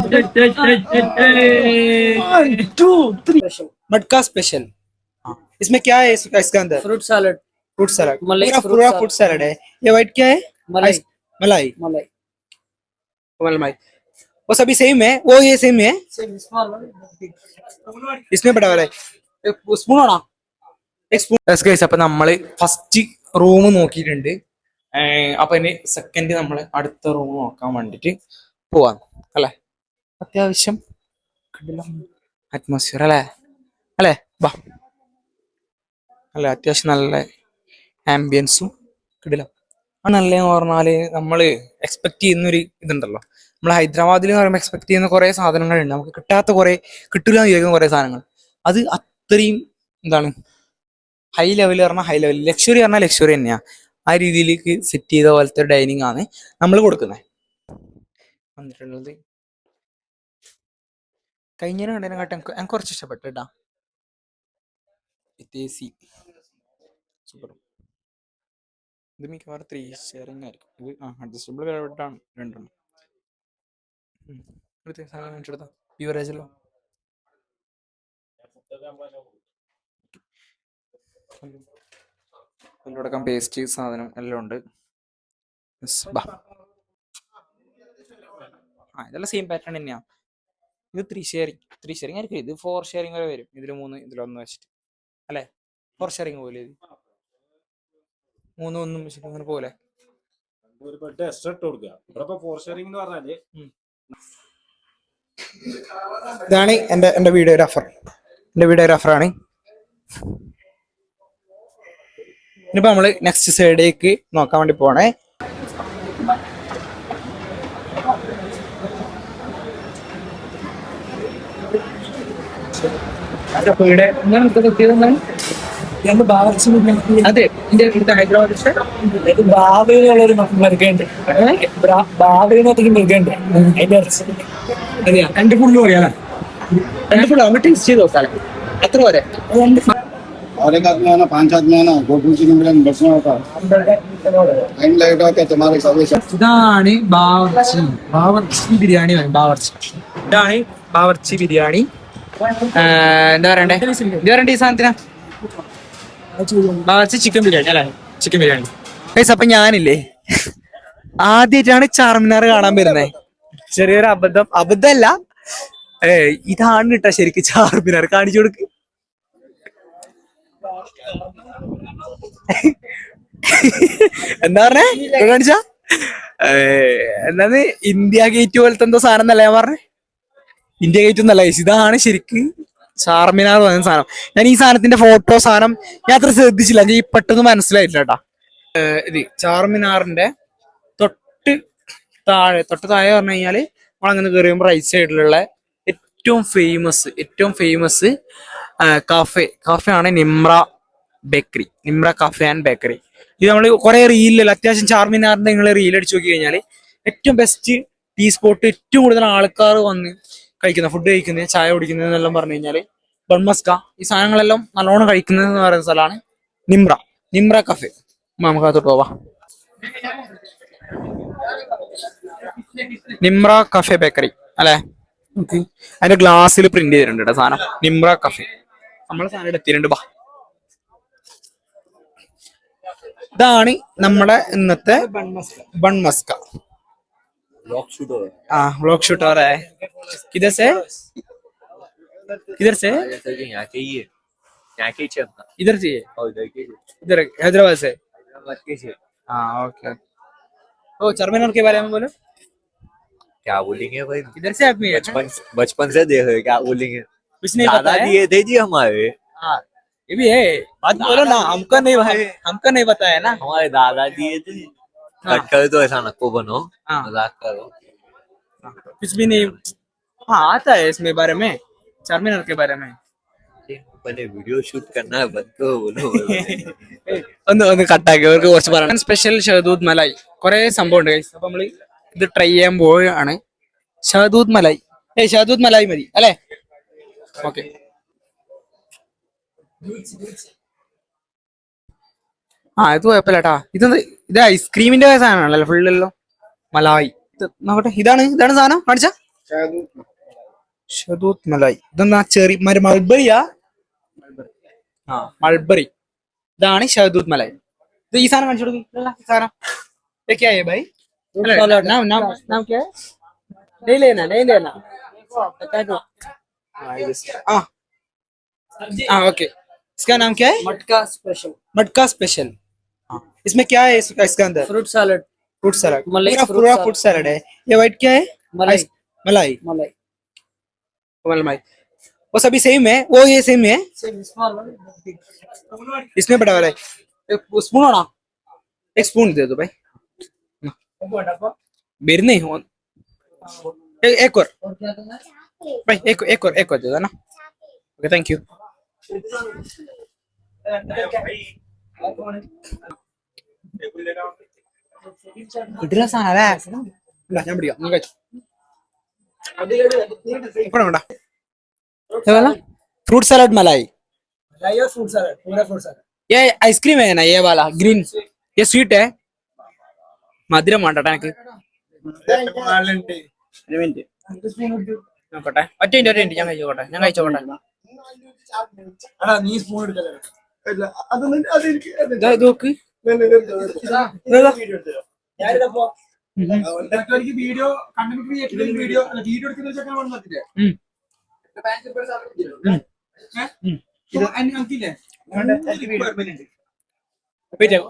1, 2, 3 मटका स्पेशल। इसमें क्या है इसके अंदर? Fruit salad. फ्रूट सलाद, मलाई पूरा फ्रूट सलाद है। ये व्हाइट क्या है? मलाई। मलाई मलाई मलाई। वो सभी सेम है, वो ये सेम है। इसमें बड़ा वाला है एक स्पूൺ ആണോ? एक स्पूൺ। ഗയ്സ് അപ്പൊ നമ്മള് ഫസ്റ്റ് റൂം നോക്കിയിട്ടുണ്ട്. അപ്പൊ ഇനി സെക്കൻഡ് നമ്മള് അടുത്ത റൂം നോക്കാൻ വേണ്ടിട്ട് പോവാം അല്ലെ. അത്യാവശ്യം അറ്റ്മോസ്ഫിയർ അല്ലെ അല്ലെ ബാ അല്ലെ. അത്യാവശ്യം നല്ല ആംബിയൻസും കിടിലം. ആ നല്ലതെന്ന് പറഞ്ഞാല് നമ്മള് എക്സ്പെക്ട് ചെയ്യുന്നൊരു ഇതുണ്ടല്ലോ. നമ്മൾ ഹൈദരാബാദിൽ എന്ന് പറയുമ്പോൾ എക്സ്പെക്ട് ചെയ്യുന്ന കുറെ സാധനങ്ങളുണ്ട്, നമുക്ക് കിട്ടാത്ത കുറെ, കിട്ടില്ല എന്ന് വിചാരിക്കുന്ന കുറെ സാധനങ്ങൾ. അത് അത്രയും എന്താണ് ഹൈ ലെവൽ പറഞ്ഞാൽ ഹൈ ലെവൽ, ലക്ഷറി പറഞ്ഞാൽ ലക്ഷറി തന്നെയാ. ആ രീതിയിലേക്ക് സെറ്റ് ചെയ്ത പോലത്തെ ഡൈനിങ് ആണ് നമ്മൾ കൊടുക്കുന്നത്. വന്നിട്ടുള്ളത് കഴിഞ്ഞ കണ്ടതിനെക്കാട്ടും എനിക്ക് കുറച്ച് ഇഷ്ടപ്പെട്ടു കേട്ടാ. സൂപ്പർ. ഇത് മിക്കവാറും 3 ഷെയറിംഗ് ആയിരിക്കും. ഇത് അഡ്ജസ്റ്റബിൾ ആണ് രണ്ടെണ്ണം. എടുത്താ ബിവറേജല്ലോ. അതിലടക്കം പേസ്റ്റ് സാധനം എല്ലാം ഉണ്ട്. ഇതെല്ലാം സെയിം പാറ്റേൺ തന്നെയാ. ഇത് 3 ഷെയറിംഗ് ആയിരിക്കും. ഇത് 4 ഷെയറിംഗ് വരെ വരും. ഇതിൽ 3 ഇതിലൊന്ന് വെച്ചിട്ട് അല്ലെ. 4 ഷെയറിംഗ് പോലെ ഇത് 3 ഒന്നും വെച്ചിട്ട് അങ്ങനെ പോലെ. ഇതാണ് എന്റെ വീഡിയോഗ്രാഫർ. എന്റെ വീഡിയോഗ്രാഫറാണ്. ഇനിയിപ്പോ നമ്മള് നെക്സ്റ്റ് സൈഡിലേക്ക് നോക്കാൻ വേണ്ടി പോണേ. അതെ, ഹൈദരാബാദ് ബാബിനുള്ളൊരു മൃഗമുണ്ട്. ബാബിനൊക്കെ മൃഗമുണ്ട്. അതിന്റെ രണ്ട് ഫുള്ള് പറയാ. രണ്ട് ഫുള്ള് അങ്ങോട്ട് ടേസ്റ്റ് ചെയ്ത് നോക്കാം. അത്ര പോരെ? और एक आदमी है ना, 5 आदमी है ना, 2 2 मिलन बसना होता है। टाइम लगेगा क्या तुम्हारे सर्विस? ഇതാണ് ബാവർച്ചി ബിരിയാണി. ഇതാണ് ബാവർച്ചി ബിരിയാണി. എന്താ പറയണ്ടേ ഈ സാധനത്തിനാ? ബാവർച്ചി ചിക്കൻ ബിരിയാണി അല്ലേ? ചിക്കൻ ബിരിയാണി. അപ്പൊ ഞാനില്ലേ ആദ്യമായിട്ടാണ് ചാർമിനാർ കാണാൻ വരുന്നത്. ചെറിയൊരു അബദ്ധമല്ല, ഇതാണ് കേട്ടോ ശരിക്കും ചാർമിനാർ. കാണിച്ചു കൊടുക്ക്. എന്താ പറഞ്ഞേ? കാണിച്ച എന്താന്ന് ഇന്ത്യ ഗേറ്റ് പോലത്തെ എന്തോ സാധനം എന്നല്ല ഞാൻ പറഞ്ഞേ. ഇന്ത്യ ഗേറ്റ് ഒന്നല്ല, ഇതാണ് ശരിക്ക് ചാർമിനാർ പറയുന്ന സാധനം. ഞാൻ ഈ സാധനത്തിന്റെ ഫോട്ടോ സാധനം ഞാൻ അത്ര ശ്രദ്ധിച്ചില്ല, ഈ പെട്ടെന്ന് മനസ്സിലായിട്ടില്ല കേട്ടാ. ഇത് ചാർമിനാറിന്റെ തൊട്ട് താഴെ പറഞ്ഞു കഴിഞ്ഞാല് നമ്മളങ്ങനെ കയറിയുമ്പോൾ റൈറ്റ് സൈഡിലുള്ള ഏറ്റവും ഫേമസ് കാഫെ ആണ് നിമ്ര കാഫെ ആൻഡ് ബേക്കറി. ഇത് നമ്മൾ കുറെ റീലിൽ അത്യാവശ്യം ചാർമിനാറിന്റെ നിങ്ങൾ റീൽ അടിച്ചു നോക്കി കഴിഞ്ഞാൽ ഏറ്റവും ബെസ്റ്റ് ടീ സ്പോട്ട്, ഏറ്റവും കൂടുതൽ ആൾക്കാർ വന്ന് കഴിക്കുന്ന, ഫുഡ് കഴിക്കുന്നത്, ചായ കുടിക്കുന്നത് എന്നെല്ലാം പറഞ്ഞു കഴിഞ്ഞാൽ ബൺമസ്ക, ഈ സാധനങ്ങളെല്ലാം നല്ലോണം കഴിക്കുന്നത് എന്ന് പറയുന്ന സ്ഥലമാണ് നിമ്ര കഫെ. നമുക്ക് അതോട്ട് പോവാം. നിമ്ര കഫെ ബേക്കറി അല്ലെ. അതിന്റെ ഗ്ലാസ്സിൽ പ്രിന്റ് ചെയ്തിട്ടുണ്ട് കേട്ടോ സാധനം, നിമ്ര കഫെ. നമ്മളെ സാധനം എത്തിയിട്ടുണ്ട്. ബാ, ഇതാണ് നമ്മുടെ ഇന്നത്തെ ബൺമസ്ക. व्लॉग शूट हो रहा है। किधर से इधर चाहिए इधर हैदराबाद से। हाँ ओके। तो चार्मिनार के बारे में बोलो। क्या बोलेंगे भाई, इधर से आप बचपन से देख रहे, क्या बोलेंगे? कुछ नहीं पता है। दिए थे जी हमारे। हाँ ये भी है, बात बोलो ना। हमको नहीं पता है ना। हमारे दादा दिए थे। कट कर तो ऐसा नको बनो, मजाक करो। कुछ भी नहीं। हाँ आता है इसमें बारे में, चार्मिनार के बारे में। मैंने वीडियो शूट करना है, बंद करो बोलो। ഒന്ന് കട്ടാക്കി അവർക്ക് കുറച്ച് പറയാം. സ്പെഷ്യൽ ഷഹദൂദ് മലായി കുറെ സംഭവം ഉണ്ട്. അപ്പൊ നമ്മള് ഇത് ട്രൈ ചെയ്യാൻ പോവുകയാണ്. ഷഹദൂദ് മലായി മതി അല്ലെ? ഓക്കെ. ഇത് കുഴപ്പമില്ലട്ടാ. ഇത് ഐസ്ക്രീമിന്റെ സാധനമാണല്ലോ ഫുള്ളല്ലോ. മലായി നോക്കട്ടെ. ഇതാണ് സാധനം. കാണിച്ച ഷദൂത്ത് മലായി ഇതെന്നാ ചെറി മൾബറിയാ ആ മൾബറി ഇതാണ് ഷഹദൂത്ത് മലായി ഇത് ഈ സാധനം കാണിച്ചു കൊടുക്കും ഈ സാധനം क्या है भाई नाम नाम नाम क्या है नहीं लेना बता दो हाँ हाँ ओके इसका नाम क्या है मटका स्पेशल हाँ इसमें क्या है इसके अंदर फ्रूट सैलड पूरा फ्रूट सैलड है ये व्हाइट क्या है मलाई मलाई वो सभी सेम है वो ये सेम है इसमें बड़ा वाला है एक स्पून होना एक स्पून दे दो भाई बेर नहीं हो एक और भाई एक और दे दो ना ओके थैंक यू കിടിലൻ സാധനം അല്ലേ ഞാൻ പിടിക്കാം നീ കഴിച്ചു फ्रूट सैलड मलाई ये आइसक्रीम है ना ये वाला ग्रीन ये स्वीट है മധുരം വേണ്ടട്ടാ എനിക്ക് നോക്കട്ടെ ഒറ്റ മിനിറ്റ് ഞാൻ കഴിച്ചോട്ടെ നോക്ക് വീഡിയോ വീഡിയോ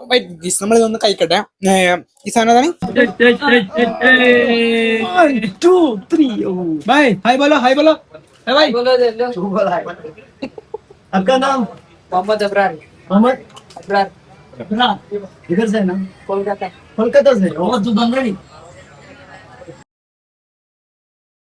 നമ്മളിതൊന്ന് കഴിക്കട്ടെ ഈ സാധനം भाई हाय बोलो हाय भाई आपका नाम मोहम्मद अबरार इधर से है ना कोलकाता कोलकाता से और तू बंगाली